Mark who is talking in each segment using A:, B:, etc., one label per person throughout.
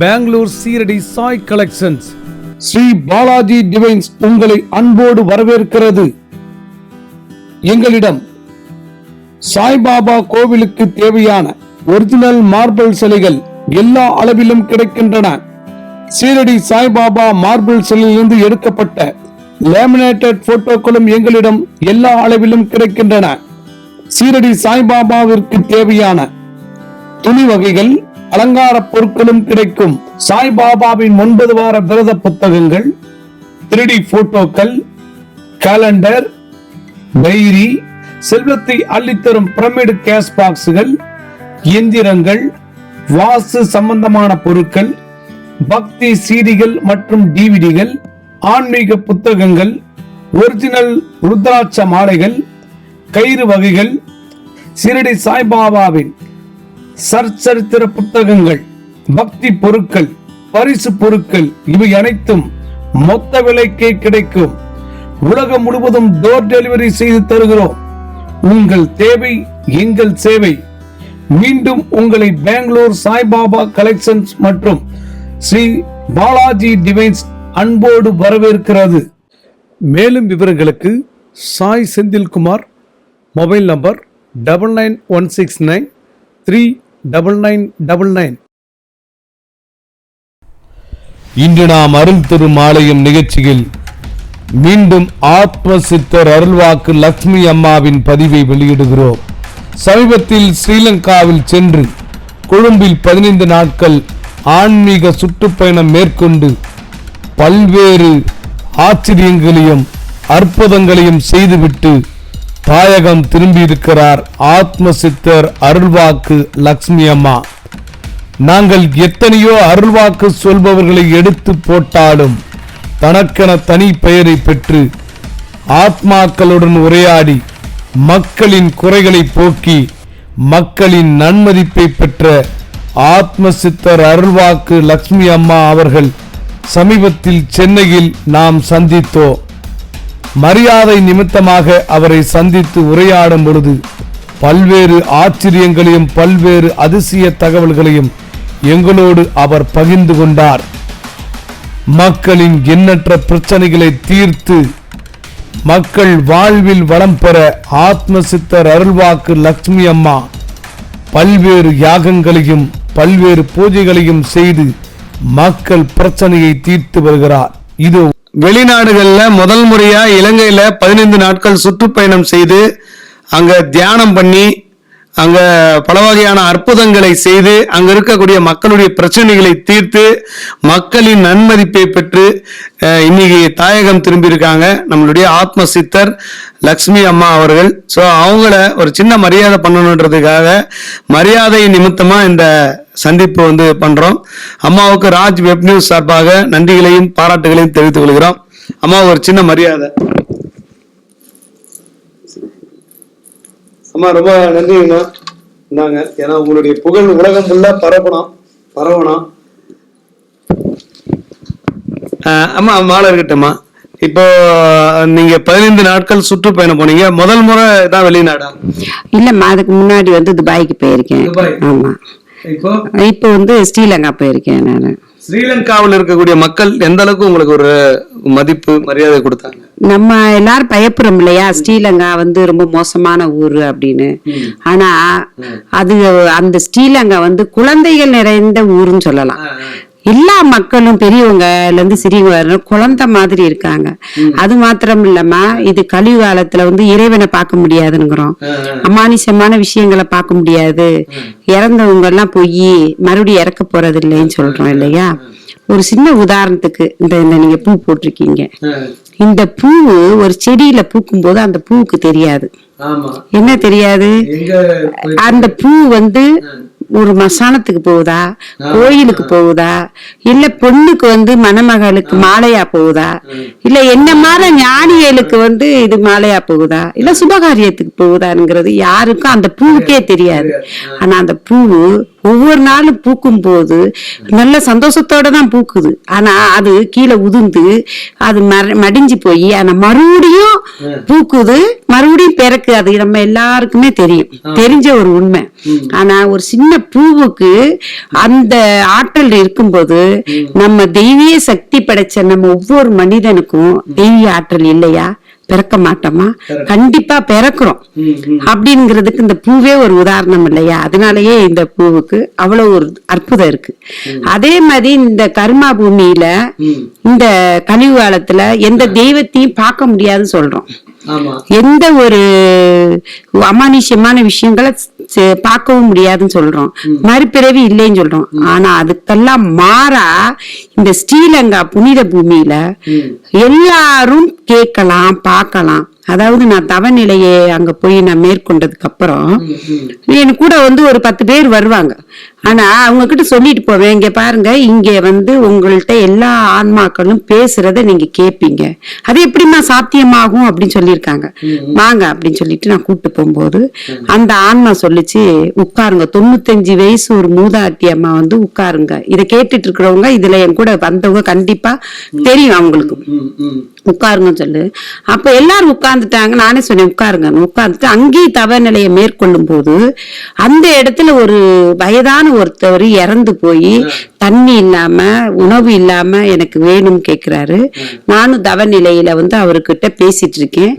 A: Bangalore Shirdi Sai collections. Sri Balaji Divine's உங்களை அன்போடு வரவேற்கிறது. எங்களிடம் சாய்பாபா கோவிலுக்கு தேவையான ஒரிஜினல் மார்பிள் சிலைகள் எல்லா அளவிலும் கிடைக்கின்றன. சீரடி சாய்பாபா மார்பிள் சிலையிலிருந்து எடுக்கப்பட்ட லேமினேட்டட் போட்டோக்களும் எங்களிடம் எல்லா அளவிலும் கிடைக்கின்றன. சீரடி சாய்பாபாவிற்கு தேவையான துணி வகைகள், அலங்கார பொருட்களும் கிடைக்கும். சாய்பாபாவின் 9 வார விரத புத்தகங்கள், 3D போட்டோக்கள், கேலண்டர், டைரி, செல்வத்தை அள்ளித்தரும் பிரமிடு கேஷ் பாக்ஸ்கள், இயந்திரங்கள், வாஸ்து சம்பந்தமான பொருட்கள், பக்தி சீடிகள் மற்றும் டிவிடிகள், ஆன்மீக புத்தகங்கள், ஒரிஜினல் ருத்ராட்ச மாலைகள், கயிறு வகைகள், சீரடி சாய்பாபாவின் சச்சரித்திர புத்தகங்கள், பக்தி பொருட்கள், பரிசு பொருட்கள், இவை அனைத்தும் மொத்த விலைக்கே கிடைக்கும். உலகம் முழுவதும் டோர் டெலிவரி செய்து தருகிறோம். உங்கள் தேவை எங்கள் சேவை. மீண்டும் உங்களை பெங்களூர் சாய்பாபா கலெக்ஷன்ஸ் மற்றும் ஸ்ரீ பாலாஜி டிவைன்ஸ் அன்போடு வரவேற்கிறது. மேலும் விவரங்களுக்கு சாய் செந்தில்குமார், மொபைல் நம்பர் 9916939999. இன்று நாம் அருள் தரும் ஆலயம் நிகழ்ச்சியில் மீண்டும் ஆத்ம சித்தர் அருள்வாக்கு லட்சுமி அம்மாவின் பதிவை வெளியிடுகிறோம். சமீபத்தில் ஸ்ரீலங்காவில் சென்று கொழும்பில் 15 நாட்கள் ஆன்மீக சுற்றுப்பயணம் மேற்கொண்டு பல்வேறு ஆச்சரியங்களையும் அற்புதங்களையும் செய்துவிட்டு தாயகம் திரும்பியிருக்கிறார் ஆத்ம சித்தர் அருள்வாக்கு லட்சுமி அம்மா. நாங்கள் எத்தனையோ அருள்வாக்கு சொல்பவர்களை எடுத்து போட்டாலும் தனக்கென தனி பெயரை பெற்று ஆத்மாக்களுடன் உரையாடி மக்களின் குறைகளை போக்கி மக்களின் நன்மதிப்பை பெற்ற ஆத்ம சித்தர் அருள்வாக்கு லட்சுமி அம்மா அவர்கள் சமீபத்தில் சென்னையில் நாம் சந்தித்தோம். மரியாதை நிமித்தமாக அவரை சந்தித்து உரையாடும் பொழுது பல்வேறு ஆச்சரியங்களையும் பல்வேறு அதிசய தகவல்களையும் எங்களோடு அவர் பகிர்ந்து கொண்டார். மக்களின் எண்ணற்ற பிரச்சனைகளை தீர்த்து மக்கள் வாழ்வில் வளம் பெற ஆத்ம சித்தர் அருள்வாக்கு லட்சுமி அம்மா பல்வேறு யாகங்களையும் பல்வேறு பூஜைகளையும் செய்து மக்கள் பிரச்சனையை தீர்த்து வருகிறார். இது வெளிநாடுகள்ல முதல் முறையா இலங்கையில 15 நாட்கள் சுற்றுப்பயணம் செய்து அங்க தியானம் பண்ணி அங்க பல வகையான அற்புதங்களை செய்து அங்க இருக்கக்கூடிய மக்களுடைய பிரச்சனைகளை தீர்த்து மக்களின் நன்மதிப்பை பெற்று இன்னைக்கு தாயகம் திரும்பி இருக்காங்க நம்மளுடைய ஆத்ம சித்தர் லட்சுமி அம்மா அவர்கள். ஸோ அவங்கள ஒரு சின்ன மரியாதை பண்ணணுன்றதுக்காக மரியாதை நிமித்தமா இந்த சந்திப்பு பண்றோம். அம்மாவுக்கு ராஜ் வெப் நியூஸ் சார்பாக நன்றிகளையும் பாராட்டுகளையும் தெரிவித்துக் கொள்கிறோம். அம்மா ஒரு சின்ன மரியாதை. அம்மா ரொம்ப நன்றிங்கம்மா. இந்தாங்க, ஏன்னா உங்களுடைய புகழ் உலகம் ஃபுல்லா பரவணும். அம்மா மாலை இருக்கட்டும்மா. இப்போ நீங்க 15 நாட்கள் சுற்றுப்பயணம் போனீங்க. முதல் முறை தான் வெளிநாடா?
B: இல்லம்மா, அதுக்கு முன்னாடி துபாய்க்கு போயிருக்கேன். ஆமா, இப்போ ஸ்ரீலங்கா போயிருக்கேன் நானு.
A: ஸ்ரீலங்காவில் இருக்கக்கூடிய மக்கள் எந்த அளவுக்கு உங்களுக்கு ஒரு மதிப்பு மரியாதை கொடுத்தாங்க?
B: நம்ம எல்லாரும் பயப்படுறோம் இல்லையா, ஸ்ரீலங்கா ரொம்ப மோசமான ஊரு அப்படின்னு. ஆனா அது அந்த ஸ்ரீலங்கா குழந்தைகள் நிறைந்த ஊருன்னு சொல்லலாம். எல்லா மக்களும் பெரியவங்கல இருந்து சிறியவங்க குழந்தை மாதிரி இருக்காங்க. அது மாத்திரம் இல்லம்மா, இது கலியுக காலத்துல இறைவனை பார்க்க முடியாதுங்கிறோம், அமானுஷமான விஷயங்களை பார்க்க முடியாது, இறந்தவங்க எல்லாம் போய் மறுபடியும் இறக்க போறது இல்லைன்னு சொல்றோம் இல்லையா. ஒரு சின்ன உதாரணத்துக்கு இந்த நீங்க பூ போட்டிருக்கீங்க, இந்த பூ ஒரு செடியில பூக்கும் போது அந்த பூவுக்கு தெரியாது. என்ன தெரியாது? அந்த பூ ஒரு மசானத்துக்கு போகுதா, கோயிலுக்கு போகுதா, இல்ல பொண்ணுக்கு மணமகளுக்கு மாலையா போகுதா, இல்ல என்ன மாதிரி ஞானிகளுக்கு இது மாலையா போகுதா, இல்ல சுபகாரியத்துக்கு போகுதாங்கிறது யாருக்கும் அந்த பூவுக்கே தெரியாது. ஆனா அந்த பூ ஒவ்வொரு நாளும் பூக்கும் போது நல்ல சந்தோஷத்தோட தான் பூக்குது. ஆனா அது கீழே உதிர்ந்து அது மடிஞ்சு போய் ஆனா மறுபடியும் பூக்குது, மறுபடியும் பிறக்கு. அது நம்ம எல்லாருக்குமே தெரிஞ்ச ஒரு உண்மை. ஆனா ஒரு சின்ன பூவுக்கு அந்த ஆற்றல் இருக்கும்போது நம்ம தெய்வீக சக்தி படைச்ச நம்ம ஒவ்வொரு மனிதனுக்கும் தெய்வீக ஆற்றல் இல்லையா? பிறக்க மாட்டோமா? கண்டிப்பா பிறக்கிறோம். அப்படிங்கிறதுக்கு இந்த பூவே ஒரு உதாரணம் இல்லையா? அதனாலயே இந்த பூவுக்கு அவ்வளவு ஒரு அற்புதம் இருக்கு. அதே மாதிரி இந்த கர்மா பூமியில இந்த கலியுக காலத்துல எந்த தெய்வத்தையும் பார்க்க முடியாதுன்னு சொல்றோம். எந்த ஒரு அமானுஷ்யமான விஷயங்களை பார்க்கவும் முடியாதுன்னு சொல்றோம். மறுபிறவி இல்லைன்னு சொல்றோம். ஆனா அதுக்கெல்லாம் மாறா இந்த ஸ்ரீலங்கா புனித பூமியில எல்லாரும் கேட்கலாம், பார்க்கலாம். அதாவது நான் தவநிலையை அங்க போய் நான் மேற்கொண்டதுக்கு அப்புறம் என் கூட வந்து ஒரு 10 பேர் வருவாங்க. ஆனா அவங்க கிட்ட சொல்லிட்டு போவேன், இங்க பாருங்க, இங்க வந்து உங்கள்ட்ட எல்லா ஆன்மாக்களும் பேசுறத நீங்க கேட்பீங்க, அது எப்படிமா சாத்தியமாகும் அப்படின்னு சொல்லியிருக்காங்க. வாங்க அப்படின்னு சொல்லிட்டு நான் கூப்பிட்டு போகும்போது அந்த ஆன்மா சொல்லிச்சு, உட்காருங்க, 95 வயசு ஒரு மூதாட்டி அம்மா வந்து உட்காருங்க, இதை கேட்டுட்டு இருக்கிறவங்க இதுல என் கூட வந்தவங்க கண்டிப்பா தெரியும் அவங்களுக்கு, உட்காருங்கன்னு சொல்லு. அப்ப எல்லாரும் உட்கார்ந்துட்டாங்க. நானே சொன்னேன் உட்காருங்க. உட்கார்ந்துட்டு அங்கேயும் தவ நிலையை மேற்கொள்ளும் போது அந்த இடத்துல ஒரு வயதான ஒருத்தவர் இறந்து போய் தண்ணி இல்லாம உணவு இல்லாம எனக்கு வேணும்னு கேக்குறாரு. நானும் தவ நிலையில வந்து அவர்கிட்ட பேசிட்டு இருக்கேன்.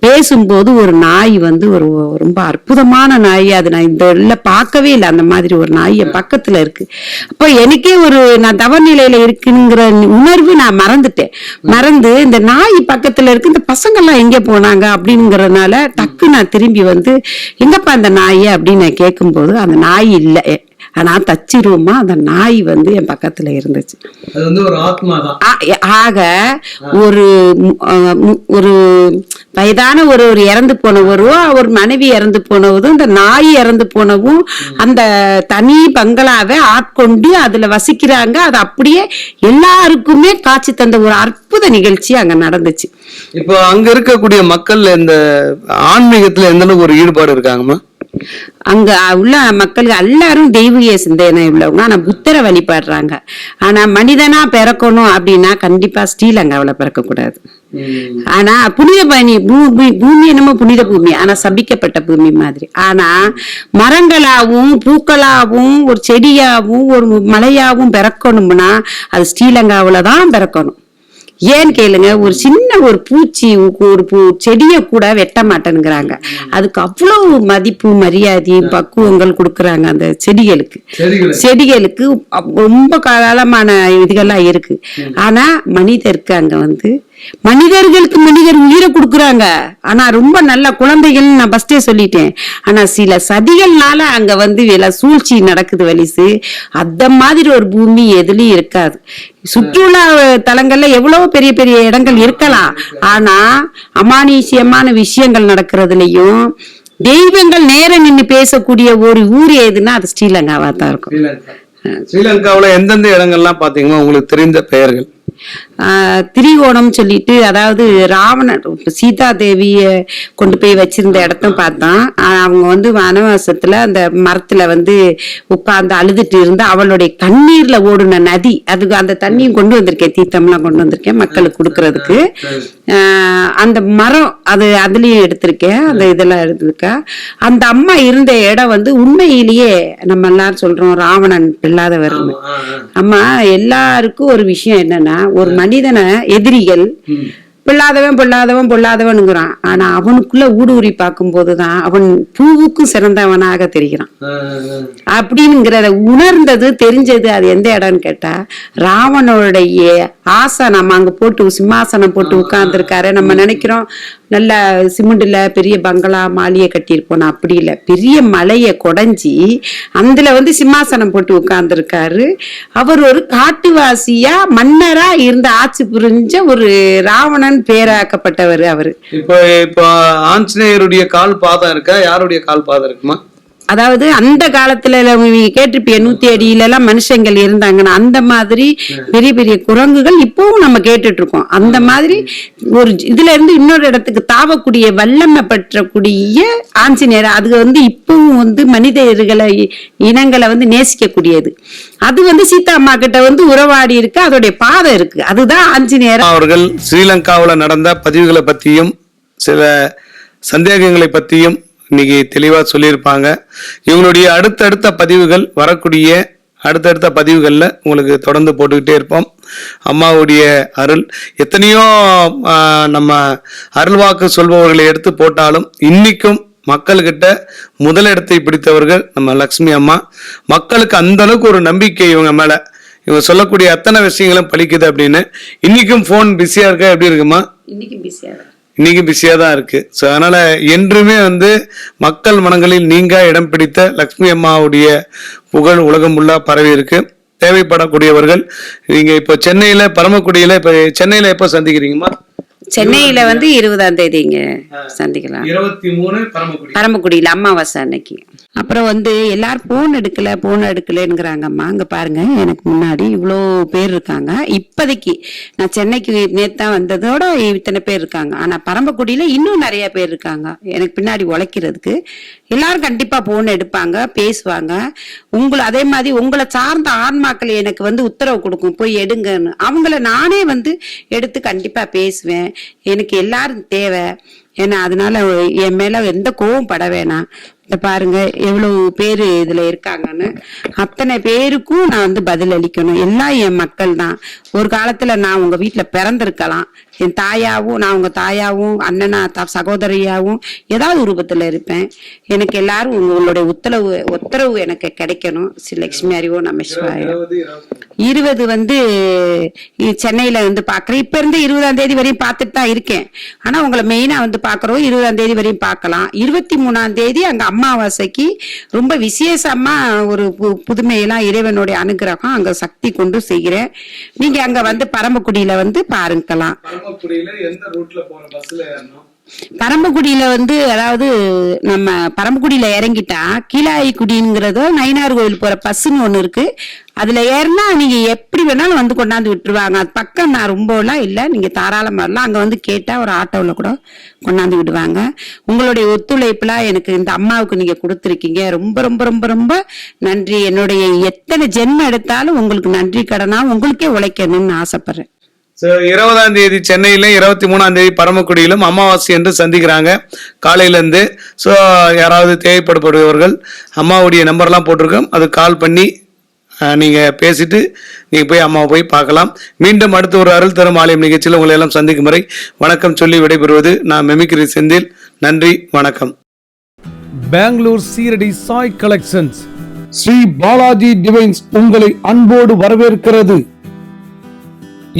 B: பேசும்போது ஒரு நாய் வந்து ஒரு ரொம்ப அற்புதமான நாய், அது நான் இந்த பார்க்கவே இல்லை, அந்த மாதிரி ஒரு நாய் என் பக்கத்துல இருக்கு. அப்போ எனக்கே ஒரு நான் தவ நிலையில இருக்குங்கிற உணர்வு நான் மறந்து இந்த நாய் பக்கத்துல இருக்கு, இந்த பசங்க எல்லாம் எங்க போனாங்க அப்படிங்கறதுனால டக்கு நான் திரும்பி வந்து எங்கப்பா அந்த நாய் அப்படின்னு நான் கேட்கும் போது அந்த நாய் இல்லை. நான் தச்சிருவோமா அந்த நாய் வந்து என் பக்கத்துல இருந்துச்சு.
A: அது வந்து ஒரு ஆத்மாதான்.
B: ஆக ஒரு வயதான ஒரு இறந்து போனவரும் ஒரு மனைவி இறந்து போனவரும் இந்த நாய் இறந்து போனவும் அந்த தனி பங்களாவை ஆட்கொண்டு அதுல வசிக்கிறாங்க. அது அப்படியே எல்லாருக்குமே காட்சி தந்த ஒரு அற்புத நிகழ்ச்சி அங்க நடந்துச்சு.
A: இப்போ அங்க இருக்கக்கூடிய மக்கள் இந்த ஆன்மீகத்துல எந்த அளவுக்கு ஒரு ஈடுபாடு இருக்காங்கம்மா?
B: அங்க உள்ள மக்கள் எல்லாரும் தெய்வீக சிந்தனை உள்ளவங்க. ஆனா புத்தரை வழிபடுறாங்க. ஆனா மனிதனா பிறக்கணும் அப்படின்னா கண்டிப்பா ஸ்ரீலங்காவில பிறக்க கூடாது. ஆனா புனித பூமி என்னமோ புனித பூமி, ஆனா சபிக்கப்பட்ட பூமி மாதிரி. ஆனா மரங்களாவும் பூக்களாவும் ஒரு செடியாவும் ஒரு மலையாவும் பிறக்கணும்னா அது ஸ்ரீலங்காவிலதான் பிறக்கணும். ஏன்னு கேளுங்க, ஒரு சின்ன ஒரு பூச்சி ஒரு செடிய கூட வெட்ட மாட்டேங்கிறாங்க. அதுக்கு அவ்வளவு மதிப்பு மரியாதையும் பக்குவங்கள் கொடுக்கறாங்க அந்த செடிகளுக்கு ரொம்ப காலமான இதுகள்லாம் இருக்கு. ஆனா மனிதருக்கு அங்க வந்து மனிதர்களுக்கு மனிதர் உயிரை கொடுக்குறாங்க. ஆனா ரொம்ப நல்ல குழந்தைகள் நான் ஃபர்ஸ்டே சொல்லிட்டேன். ஆனா சில சதிகள்னால அங்க வந்து வில சூழ்ச்சி நடக்குது வலிசு. அந்த மாதிரி ஒரு பூமி எதுலயும் இருக்காது. சுற்றுலா தலங்கள்ல எவ்வளவு பெரிய பெரிய இடங்கள் இருக்கலாம். ஆனா அமானுஷ்யமான விஷயங்கள் நடக்கிறதுலயும் தெய்வங்கள் நேரம் நின்று பேசக்கூடிய ஒரு ஊர் எதுன்னா அது ஸ்ரீலங்காவா தான் இருக்கும்.
A: ஸ்ரீலங்காவுல எந்தெந்த இடங்கள்லாம் பாத்தீங்கன்னா உங்களுக்கு தெரிந்த பெயர்கள்?
B: திரிகோணம் சொல்லிட்டு, அதாவது ராவணன் சீதா தேவிய கொண்டு போய் வச்சிருந்த இடத்தையும் பார்த்தோம். அவங்க வந்து வனவாசத்துல அந்த மரத்துல வந்து உட்கார்ந்து அழுதுட்டு இருந்தா அவளுடைய கண்ணீர்ல ஓடுன நதி, அதுக்கு அந்த தண்ணியும் கொண்டு வந்திருக்கேன், தீர்த்தம்லாம் கொண்டு வந்திருக்கேன் மக்களுக்கு கொடுக்கறதுக்கு. அந்த மரம் அதுலயும் எடுத்திருக்கேன், அந்த இதெல்லாம் எடுத்திருக்கேன். அந்த அம்மா இருந்த இடம் வந்து உண்மையிலேயே நம்ம எல்லாரும் சொல்றோம் ராவணன் பிள்ளாதவர். அம்மா எல்லாருக்கும் ஒரு விஷயம் என்னன்னா, ஒரு மனிதனை எதிரிகள் பொல்லாதவனுங்கிறான். ஆனா அவனுக்குள்ள ஊடுருவி பார்க்கும் போதுதான் அவன் பூவுக்கும் சிறந்தவனாக தெரிகிறான். அப்படிங்கிறத உணர்ந்தது தெரிஞ்சது. அது எந்த இடம்னு கேட்டா ராவணனுடைய ஆசனம் அங்க போட்டு சிம்மாசனம் போட்டு உட்கார்ந்து இருக்காரு. நம்ம நினைக்கிறோம் நல்ல சிமெண்ட்ல பெரிய பங்களா மாளிகை கட்டியிருப்போம். அப்படி இல்லை, பெரிய மலையை கொடைஞ்சி அதுல வந்து சிம்மாசனம் போட்டு உட்கார்ந்து இருக்காரு. அவர் ஒரு காட்டுவாசியா மன்னரா இருந்த ஆட்சி புரிஞ்ச ஒரு ராவணன் பேராக்கப்பட்டவர் அவரு.
A: இப்போ ஆஞ்சநேயருடைய கால் பாதம் இருக்கா, யாருடைய கால் பாதம் இருக்குமா?
B: அதாவது அந்த காலத்துல நீங்க கேட்டிருப்பீங்க 100 அடியில எல்லாம் மனுஷங்கள் இருந்தாங்கன்னா அந்த மாதிரி பெரிய பெரிய குரங்குகள் இப்பவும் நம்ம கேட்டுட்டு இருக்கோம். அந்த மாதிரி ஒரு இதுல இருந்து இன்னொரு இடத்துக்கு தாவக்கூடிய வல்லமை பெற்றக்கூடிய ஆஞ்சநேயர். அது வந்து இப்பவும் வந்து மனிதர்களை இனங்களை வந்து நேசிக்கக்கூடியது. அது வந்து சீதா அம்மா கிட்ட வந்து உறவாடி இருக்கு, அதோடைய பாதை இருக்கு. அதுதான் ஆஞ்சநேயர்.
A: அவர்கள் ஸ்ரீலங்காவில் நடந்த பதிவுகளை பற்றியும் சில சந்தேகங்களை பற்றியும் இன்னைக்கு தெளிவாக சொல்லியிருப்பாங்க. இவங்களுடைய அடுத்தடுத்த பதிவுகள் வரக்கூடிய அடுத்தடுத்த பதிவுகளில் உங்களுக்கு தொடர்ந்து போட்டுக்கிட்டே இருப்போம். அம்மாவுடைய அருள் எத்தனையோ நம்ம அருள்வாக்கு சொல்பவர்களை எடுத்து போட்டாலும் இன்னைக்கும் மக்கள்கிட்ட முதலிடத்தை பிடித்தவர்கள் நம்ம லக்ஷ்மி அம்மா. மக்களுக்கு அந்த அளவுக்கு ஒரு நம்பிக்கை இவங்க மேல, இவங்க சொல்லக்கூடிய அத்தனை விஷயங்களும் பலிக்குது அப்படின்னு. இன்னைக்கும் போன் பிஸியா இருக்கா? எப்படி இருக்குமா? இன்னைக்கு பிஸியா தான் இருக்கு. ஸோ அதனால என்றுமே வந்து மக்கள் மனங்களில் நீங்க இடம் பிடித்த லக்ஷ்மி அம்மாவுடைய புகழ் உலகம் உள்ள பரவி இருக்கு. தேவைப்படக்கூடியவர்கள் நீங்க இப்போ சென்னையில பரமக்குடியில, இப்ப சென்னையில எப்போ சந்திக்கிறீங்கம்மா?
B: சென்னையில வந்து 20ஆம் தேதிங்க சந்திக்கலாம்.
A: 23
B: பரமக்குடியில அமாவாசை அன்னைக்கு. அப்புறம் வந்து எல்லாரும் போன் எடுக்கலங்கிறாங்க. அம்மா அங்க பாருங்க, எனக்கு முன்னாடி இவ்வளோ பேர் இருக்காங்க. இப்போதைக்கு நான் சென்னைக்கு நேத்தான் வந்ததோட இத்தனை பேர் இருக்காங்க. ஆனா பரமக்குடியில இன்னும் நிறைய பேர் இருக்காங்க எனக்கு பின்னாடி உழைக்கிறதுக்கு. எல்லாரும் கண்டிப்பா போன் எடுப்பாங்க, பேசுவாங்க. அதே மாதிரி உங்களை சார்ந்த ஆன்மாக்கள் எனக்கு வந்து உத்தரவு கொடுக்கும், போய் எடுங்கன்னு. அவங்கள நானே வந்து எடுத்து கண்டிப்பா பேசுவேன். எனக்கு எல்லாரும் தேவை. ஏன்னா அதனால என் மேல எந்த கோவம் பட வேணாம். இந்த பாருங்க எவ்வளவு பேரு இதுல இருக்காங்கன்னு. அத்தனை பேருக்கும் நான் வந்து பதில் அளிக்கணும். எல்லாம் என் மக்கள் தான். ஒரு காலத்துல நான் உங்க வீட்டுல பிறந்திருக்கலாம், என் தாயாவும், நான் உங்க தாயாவும், அண்ணனா சகோதரியாவும் ஏதாவது ரூபத்துல இருப்பேன். எனக்கு எல்லாரும் உங்களுடைய உத்தரவு எனக்கு கிடைக்கணும். ஸ்ரீ லட்சுமி அறிவோ நமசிவாயோ. 20 வந்து சென்னையில வந்து பாக்குறேன். இப்ப இருந்து 20ஆம் தேதி வரையும் பார்த்துட்டு தான் இருக்கேன். ஆனா உங்களை மெயினா வந்து பாக்குறோம். 20ஆம் தேதி வரையும் பார்க்கலாம். 23ஆம் தேதி அங்க அமாவாசைக்கு ரொம்ப விசேஷமா ஒரு புதுமையெல்லாம் இறைவனுடைய அனுகிரகம் அங்க சக்தி கொண்டு செய்கிறேன். நீங்க அங்க வந்து பரமக்குடியில வந்து பாருங்கலாம். பரமக்குடியில வந்து அதாவது நம்ம பரமக்குடியில இறங்கிட்டா கீழாய்குடிங்கிறதோ நயினார் கோவில் போற பஸ்ன்னு ஒண்ணு இருக்கு. அதுல ஏறினா நீங்க எப்படி வேணாலும் வந்து கொண்டாந்து விட்டுருவாங்க. அது பக்கம் நான் ரொம்ப எல்லாம் இல்ல, நீங்க தாராளமா வரலாம். அங்க வந்து கேட்டா ஒரு ஆட்டோல கூட கொண்டாந்து விடுவாங்க. உங்களுடைய ஒத்துழைப்புல எனக்கு இந்த அம்மாவுக்கு நீங்க கொடுத்துருக்கீங்க. ரொம்ப ரொம்ப ரொம்ப ரொம்ப நன்றி. என்னுடைய எத்தனை ஜென்மம் எடுத்தாலும் உங்களுக்கு நன்றி கடனா உங்களுக்கே உழைக்கணும்னு ஆசைப்படுறேன்.
A: 20ஆம் தேதி சென்னையில, 23ஆம் தேதி பரமக்குடியிலும் அமாவாசை என்று சந்திக்கிறாங்க காலையில இருந்து. ஸோ யாராவது தேவைப்படுபவர்கள் அம்மாவுடைய நம்பர்லாம் போட்டிருக்கோம், அது கால் பண்ணி நீங்க பேசிட்டு நீங்க போய் அம்மாவை போய் பார்க்கலாம். மீண்டும் அடுத்த ஒரு அருள் தரும் ஆலயம் நிகழ்ச்சியில் உங்களை எல்லாம் சந்திக்கும் வரை வணக்கம் சொல்லி விடைபெறுவது நான் மெமிக்ரி செந்தில். நன்றி, வணக்கம்.
C: பெங்களூர் சீரடி சாய் கலெக்ஷன்ஸ்
D: ஸ்ரீ பாலாஜி டிவைன்ஸ் உங்களை அன்போடு வரவேற்கிறது.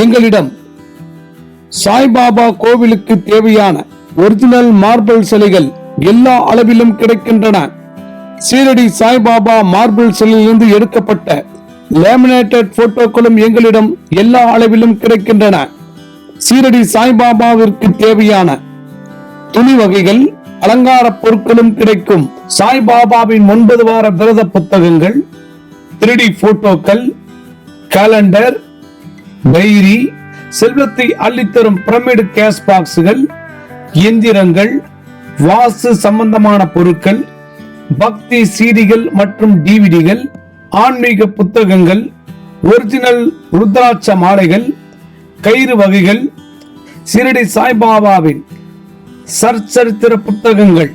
D: எங்களிடம் சாய்பாபா கோவிலுக்கு தேவையான ஒரிஜினல் மார்பிள் சிலைகள் எல்லா அளவிலும் கிடைக்கின்றன. சீரடி சாய்பாபா மார்பிள் சிலையிலிருந்து எடுக்கப்பட்ட லேமினேட்டட் போட்டோக்களும் எங்களிடம் எல்லா அளவிலும் கிடைக்கின்றன. சீரடி சாய்பாபாவிற்கு தேவையான துணி வகைகள், அலங்கார பொருட்களும் கிடைக்கும். சாய்பாபாவின் 9 வார விரத புத்தகங்கள், 3D போட்டோக்கள், கேலண்டர், டைரி, செல்வத்தை அள்ளித்தரும் பிரமிடு கேஷ் பாக்ஸ்கள், எந்திரங்கள், வாஸ்து சம்பந்தமான பொருட்கள், பக்தி சீடிகள் மற்றும் டிவிடிகள், ஆன்மீக புத்தகங்கள், ஒரிஜினல் ருத்ராட்ச மாலைகள், கயிறு வகைகள், சீரடி சாய்பாபாவின் சச்சரித்திர புத்தகங்கள்,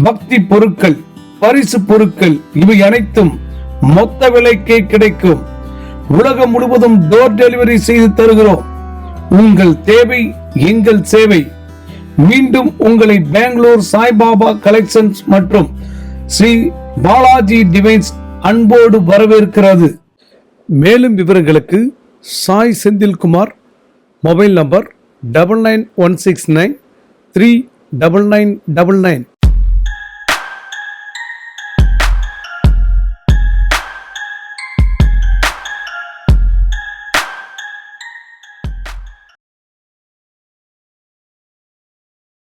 D: பக்தி பொருட்கள், பரிசு பொருட்கள் இவை அனைத்தும் மொத்த விலைக்கே கிடைக்கும். உலகம் முழுவதும் டோர் டெலிவரி செய்து தருகிறோம். உங்கள் தேவை எங்கள் சேவை. மீண்டும் உங்களை பெங்களூர் சாய்பாபா கலெக்ஷன்ஸ் மற்றும் ஸ்ரீ பாலாஜி டிவைன்ஸ் அன்போடு வரவேற்கிறது.
C: மேலும் விவரங்களுக்கு சாய் செந்தில்குமார், மொபைல் நம்பர் 9916939999.